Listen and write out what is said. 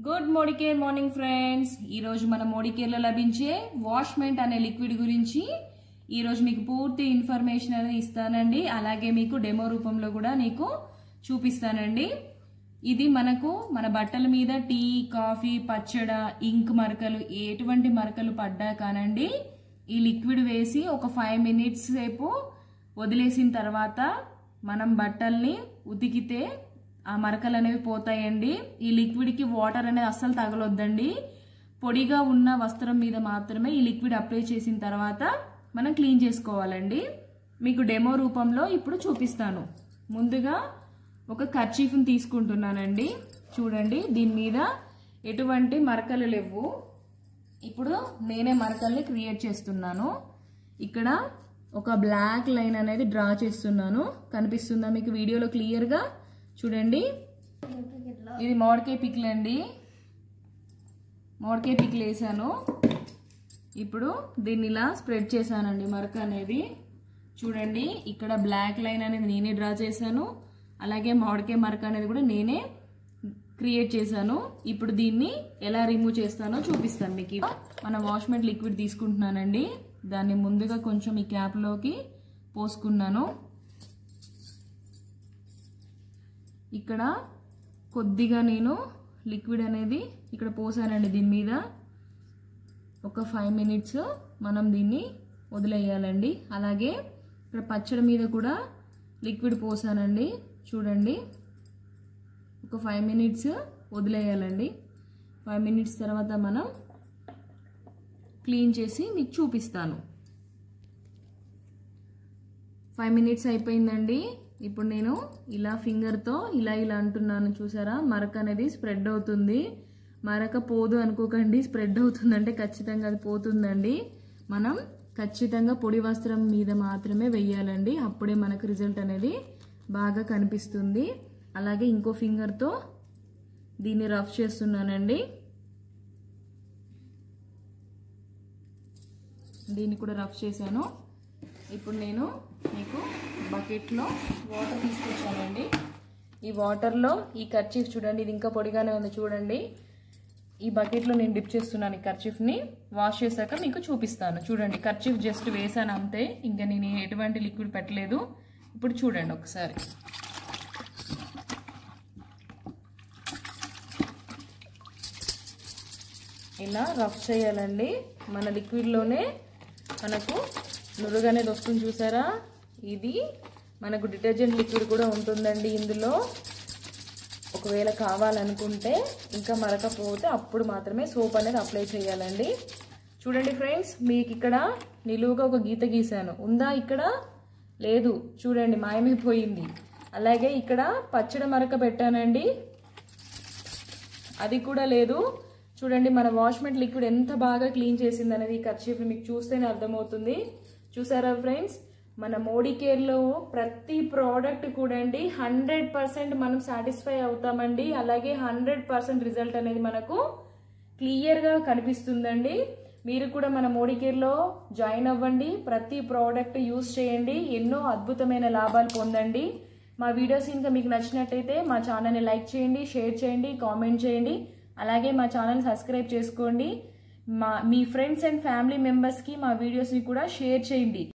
Good Modicare morning friends. ఈరోజు మన మోడికేర్లో లభించే వాష్మెంట్ అనే లిక్విడ్ గురించి ఈరోజు మీకు పూర్తి ఇన్ఫర్మేషన్ అనేది ఇస్తానండి. అలాగే మీకు డెమో రూపంలో కూడా నీకు చూపిస్తానండి. ఇది మనకు మన బట్టల మీద టీ, కాఫీ, పచ్చడ, ఇంక్ మరకలు ఎటువంటి మరకలు పడ్డా కానండి ఈ లిక్విడ్ వేసి ఒక 5 మినిట్స్ సేపు వదిలేసిన తర్వాత మనం బట్టల్ని ఉతికితే ఆ మరకలు అనేవి పోతాయండి. ఈ లిక్విడ్కి వాటర్ అనేది అస్సలు తగలొద్దండి. పొడిగా ఉన్న వస్త్రం మీద మాత్రమే ఈ లిక్విడ్ అప్లై చేసిన తర్వాత మనం క్లీన్ చేసుకోవాలండి. మీకు డెమో రూపంలో ఇప్పుడు చూపిస్తాను. ముందుగా ఒక కర్చీఫ్ని తీసుకుంటున్నానండి. చూడండి, దీని మీద ఎటువంటి మరకలు లేవు. ఇప్పుడు నేనే మరకల్ని క్రియేట్ చేస్తున్నాను. ఇక్కడ ఒక బ్లాక్ లైన్ అనేది డ్రా చేస్తున్నాను. కనిపిస్తుందా మీకు వీడియోలో క్లియర్గా? చూడండి, ఇది మామిడికాయ పికిల్ అండి. మామిడికాయ పికిల్ వేసాను. ఇప్పుడు దీన్ని ఇలా స్ప్రెడ్ చేశానండి మరక అనేది. చూడండి, ఇక్కడ బ్లాక్ లైన్ అనేది నేనే డ్రా చేశాను. అలాగే మామిడికాయ మరక అనేది కూడా నేనే క్రియేట్ చేశాను. ఇప్పుడు దీన్ని ఎలా రిమూవ్ చేస్తానో చూపిస్తాను మీకు. మన వాష్మెంట్ లిక్విడ్ తీసుకుంటున్నానండి. దాన్ని ముందుగా కొంచెం ఈ క్యాప్లోకి పోసుకున్నాను. ఇక్కడ కొద్దిగా నేను లిక్విడ్ అనేది ఇక్కడ పోసానండి. దీని మీద ఒక 5 మినిట్స్ మనం దీన్ని వదిలేయాలండి. అలాగే ఇక్కడ పచ్చడి మీద కూడా లిక్విడ్ పోసానండి. చూడండి, ఒక 5 మినిట్స్ వదిలేయాలండి. 5 మినిట్స్ తర్వాత మనం క్లీన్ చేసి మీకు చూపిస్తాను. 5 మినిట్స్ అయిపోయిందండి. ఇప్పుడు నేను ఇలా ఫింగర్తో ఇలా అంటున్నాను. చూసారా, మరక అనేది స్ప్రెడ్ అవుతుంది. మరక పోదు అనుకోకండి, స్ప్రెడ్ అవుతుందంటే ఖచ్చితంగా అది పోతుందండి. మనం ఖచ్చితంగా పొడి వస్త్రం మీద మాత్రమే వెయ్యాలండి. అప్పుడే మనకు రిజల్ట్ అనేది బాగా కనిపిస్తుంది. అలాగే ఇంకో ఫింగర్తో దీన్ని రఫ్ చేస్తున్నానండి. దీన్ని కూడా రఫ్ చేశాను. ఇప్పుడు నేను మీకు బకెట్లో వాటర్ తీసుకొచ్చానండి. ఈ వాటర్లో ఈ కర్చీఫ్ చూడండి, ఇది ఇంకా పొడిగానే ఉంది. చూడండి, ఈ బకెట్లో నేను డిప్ చేస్తున్నాను. ఈ కర్చీఫ్ని వాష్ చేశాక మీకు చూపిస్తాను. చూడండి, కర్చీఫ్ జస్ట్ వేసాను అంతే, ఇంకా నేను ఎటువంటి లిక్విడ్ పెట్టలేదు. ఇప్పుడు చూడండి ఒకసారి. ఇలా రఫ్ చేయాలండి. మన లిక్విడ్లోనే మనకు నురుగు అనేది వస్తుంది. చూసారా, ఇది మనకు డిటర్జెంట్ లిక్విడ్ కూడా ఉంటుందండి ఇందులో. ఒకవేళ కావాలనుకుంటే ఇంకా మరకపోతే అప్పుడు మాత్రమే సోప్ అనేది అప్లై చేయాలండి. చూడండి ఫ్రెండ్స్, మీకు ఇక్కడ నిలువుగా ఒక గీత గీసాను. ఉందా? ఇక్కడ లేదు. చూడండి, మాయమైపోయింది. అలాగే ఇక్కడ పచ్చడి మరక పెట్టానండి, అది కూడా లేదు. చూడండి, మన వాష్మెంట్ లిక్విడ్ ఎంత బాగా క్లీన్ చేసింది అనేది ఈ కర్చీఫ్ని మీకు చూస్తేనే అర్థమవుతుంది. చూసారా ఫ్రెండ్స్, మన మోడికేర్లో ప్రతి ప్రోడక్ట్ కూడా అండి 100% మనం సాటిస్ఫై అవుతామండి. అలాగే 100% రిజల్ట్ అనేది మనకు క్లియర్గా కనిపిస్తుందండి. మీరు కూడా మన మోడికేర్లో జాయిన్ అవ్వండి. ప్రతి ప్రోడక్ట్ యూజ్ చేయండి. ఎన్నో అద్భుతమైన లాభాలు పొందండి. మా వీడియోస్ ఇంకా మీకు నచ్చినట్టయితే మా ఛానల్ని లైక్ చేయండి, షేర్ చేయండి, కామెంట్ చేయండి. అలాగే మా ఛానల్ సబ్స్క్రైబ్ చేసుకోండి. మీ ఫ్రెండ్స్ అండ్ ఫ్యామిలీ మెంబర్స్కి మా వీడియోస్ని కూడా షేర్ చేయండి.